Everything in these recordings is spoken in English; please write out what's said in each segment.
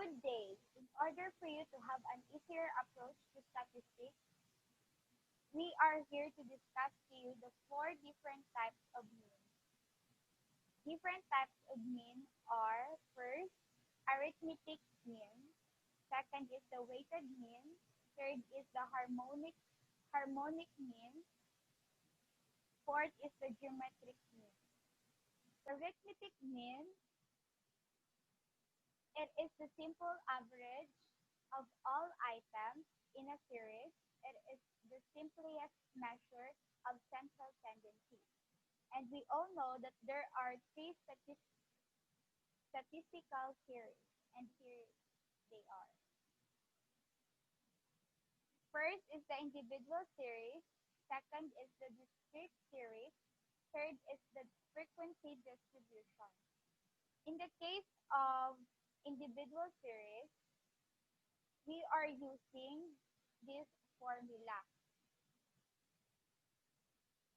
Good day. In order for you to have an easier approach to statistics, we are here to discuss to you the four different types of mean. Different types of mean are first, arithmetic mean, second is the weighted mean, third is the harmonic mean, fourth is the geometric mean. The arithmetic mean, it is the simple average of all items in a series. It is the simplest measure of central tendency. And we all know that there are three statistical series, and here they are. First is the individual series, second is the discrete series, third is the frequency distribution. In the case of individual series, we are using this formula.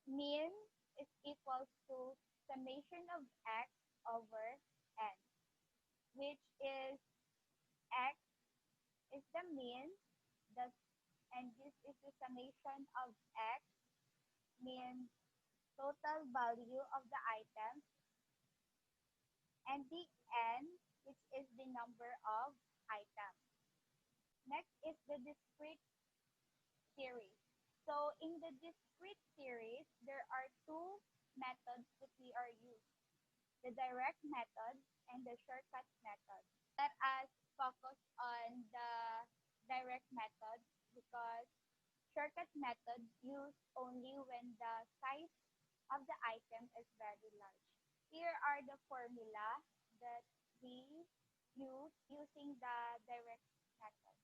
Mean is equals to summation of x over n, which is x is the mean, the, and this is the summation of x, means total value of the item, and the n, which is the number of items. Next is the discrete series. So in the discrete series, there are two methods that we are using, the direct method and the shortcut method. Let us focus on the direct method because shortcut method used only when the size of the item is very large. Here are the formula that we use using the direct method.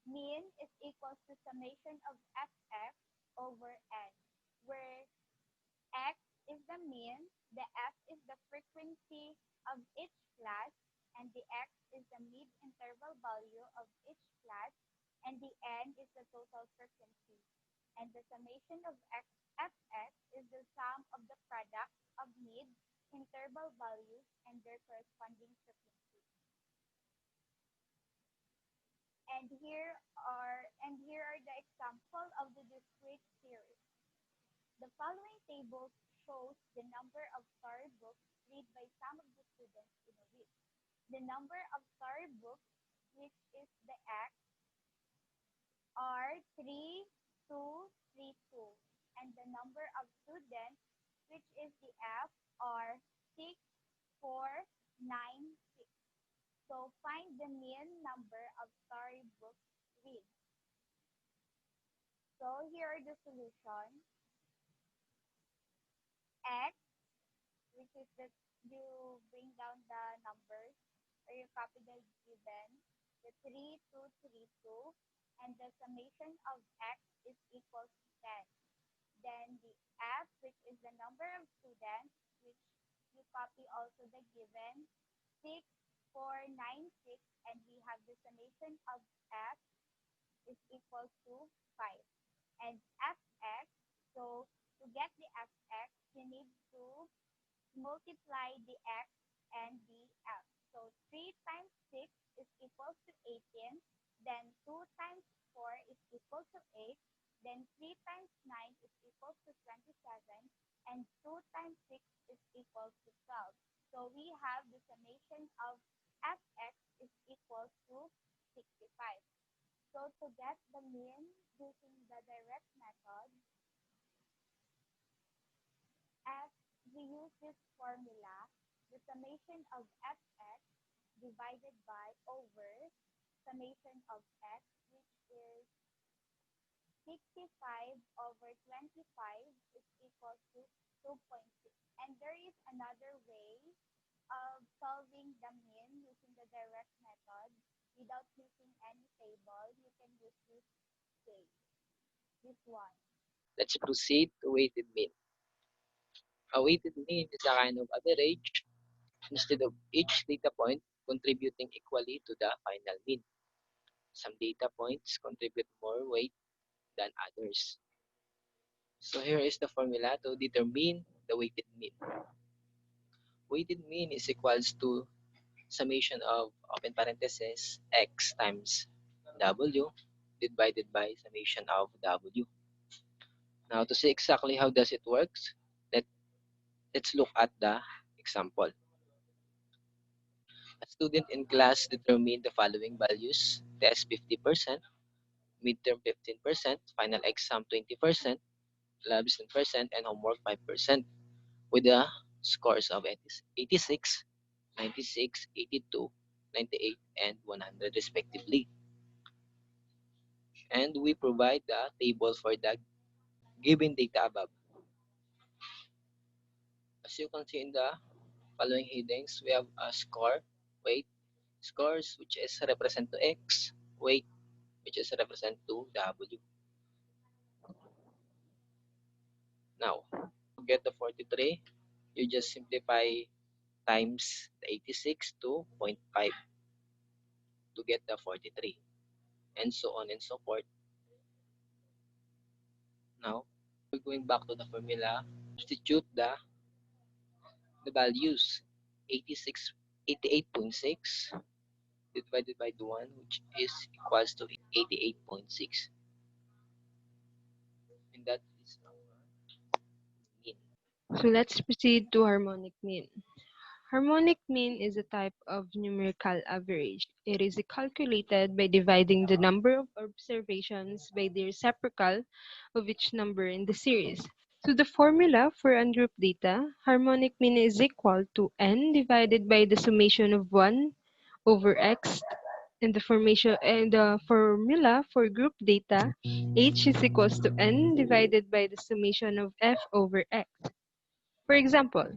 Mean is equals to summation of fx over n, where x is the mean, the f is the frequency of each class, and the x is the mid-interval value of each class, and the n is the total frequency. And the summation of fx is the sum of the product of mid-interval values and their corresponding frequency. And here are the example of the discrete series. The following table shows the number of storybooks read by some of the students in a week. The number of storybooks, which is the X, are 3, 2, 3, 2. And the number of students, which is the F, are 6, 4, 9, 6. So find the mean number of storybooks read. So here are the solution. X, which is that you bring down the numbers or you copy the given, the 3, 2, 3, 2, and the summation of x is equal to 10. Then the f, which is the number of students, which you copy also the given, 6, 4, 9, 6, and we have the summation of f is equal to 5. And fx, so to get the fx, you need to multiply the x and the f. So 3 times 6 is equal to 18. Then 2 times 4 is equal to 8. Then 3 times 9 is equal to 27. And 2 times 6 is equal to 12. So we have the summation of fx is equal to 65. So to get the mean using the direct method, as we use this formula, the summation of fx divided by over summation of x, which is 65 over 25 is equal to 2.6. And there is another way of solving the mean using the direct method without using any table. You can use this way, this one. Let's proceed to weighted mean. A weighted mean is a kind of average instead of each data point contributing equally to the final mean. Some data points contribute more weight than others. So here is the formula to determine the weighted mean. weighted mean is equals to summation of open parenthesis x times w divided by summation of w. Now to see exactly how does it works, let, let's look at the example. A student in class determined the following values: test 50%, midterm 15%, final exam 20%, labs 10%, and homework 5%, with the scores of 86, 96, 82, 98, and 100 respectively. And we provide the table for the given data above. As you can see in the following headings, we have a score, weight, scores, which is represent to x, weight, which is represent to w. Now, to get the 43, you just simplify times the 86 to zero point 0.5 to get the 43, and so on and so forth. Now, we're going back to the formula. Substitute the values 86, 88.6 divided by the 1, which is equals to 88.6. And that is our mean. So let's proceed to harmonic mean. Harmonic mean is a type of numerical average. It is calculated by dividing the number of observations by the reciprocal of each number in the series. So the formula for ungrouped data, harmonic mean is equal to n divided by the summation of 1 over x, and the formula for group data, h is equals to n divided by the summation of f over x. For example,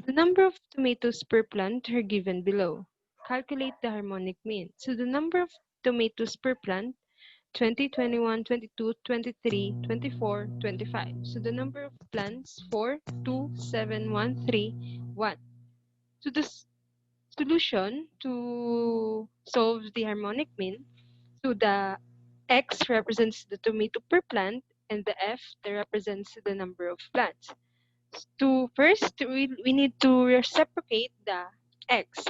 the number of tomatoes per plant are given below. Calculate the harmonic mean. So the number of tomatoes per plant, 20, 21, 22, 23, 24, 25. So the number of plants, 4, 2, 7, 1, 3, 1. So the solution to solve the harmonic mean, so the x represents the tomato per plant and the f that represents the number of plants. To first, we need to reciprocate the x.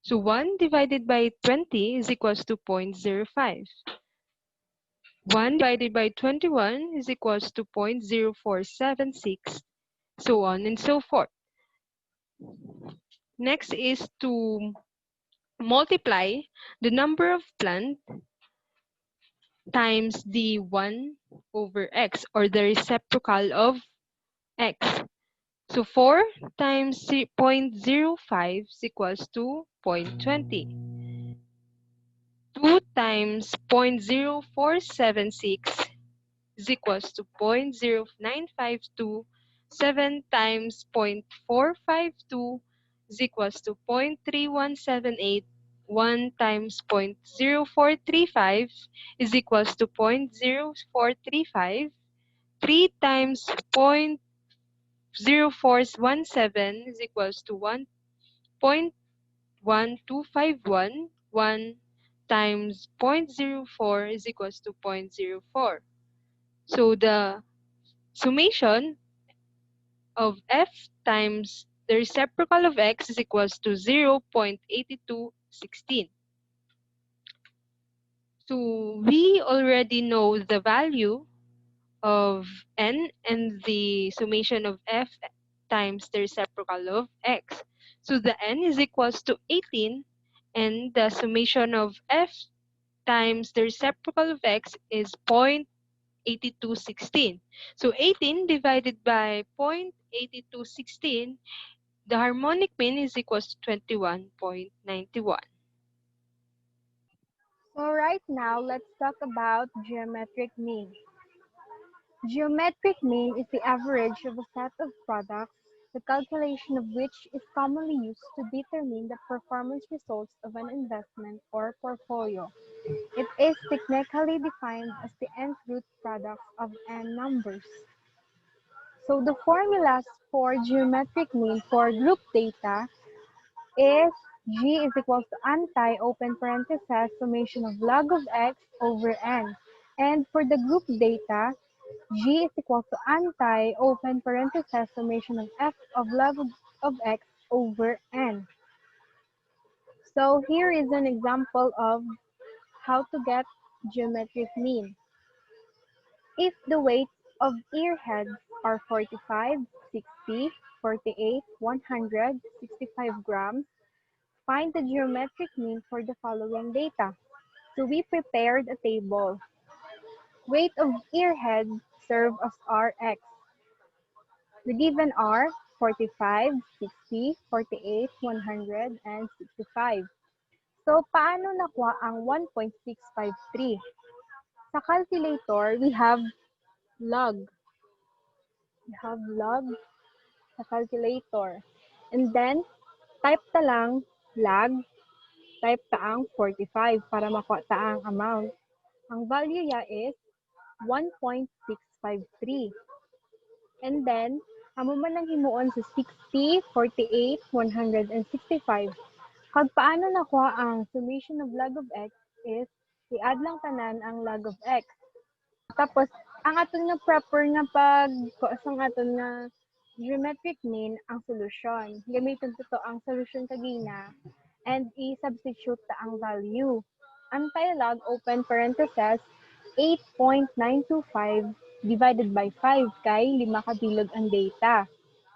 So 1 divided by 20 is equals to 0.05. 1 divided by 21 is equals to 0.0476, so on and so forth. Next is to multiply the number of plant times the 1 over x, or the reciprocal of x. So 4 times 0.05 is equals to 0.20. 2 times 0.0476 is equals to 0.0952. 7 times 0.452 is equals to 0.3178. 1 times 0.0435 is equals to 0.0435. 3 times 0.0417 is equals to 1.1251. 1 times 0.04 is equals to 0.04. So the summation of f times the reciprocal of x is equals to 0.8216. So we already know the value of n and the summation of f times the reciprocal of x. So the n is equals to 18, and the summation of f times the reciprocal of x is 0.8216. So 18 divided by 0.8216, the harmonic mean is equals to 21.91. So right now, let's talk about geometric mean. Geometric mean is the average of a set of products, the calculation of which is commonly used to determine the performance results of an investment or portfolio. It is technically defined as the nth root products of n numbers. So the formulas for geometric mean for group data is G is equals to anti-open parenthesis summation of log of x over n. And for the group data, G is equals to anti-open parenthesis summation of f of log of x over n. So here is an example of how to get geometric mean. If the weights of ear heads are 45, 60, 48, 100, 65 grams, find the geometric mean for the following data. So we prepared a table. Weight of ear heads serve as Rx. The given are 45, 60, 48, 100, and 65. So paano nakuha ang 1.653? Sa calculator, we have log. We have log sa calculator. And then, type ta lang log, type ta ang 45 para makuha ta ang amount. Ang value niya is 1.653. And then, amo man ang himuon sa 60, 48, 165. Kag paano nakuha ang summation of log of x is i-add lang tanan ang log of x. Tapos, ang aton nga proper nga sang aton nga geometric mean ang solution. Gamiton to ang solution kagina and i-substitute ta ang value. Anti-log open parentheses 8.925 divided by 5 kay 5 kabilog ang data.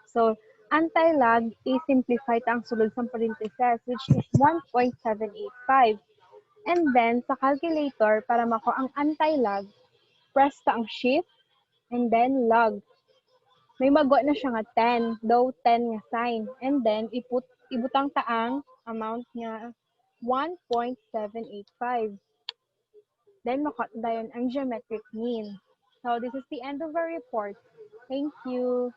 So, anti-log i-simplify ta ang sulod sa parentheses which is 1.785. And then, sa calculator, para makuha ang anti-log, press ta ang shift and then log. May magwa na siya nga 10, though 10 nga sign. And then, ibutang ta ang amount niya 1.785. Then, makuha dayon ang geometric mean. So, this is the end of our report. Thank you.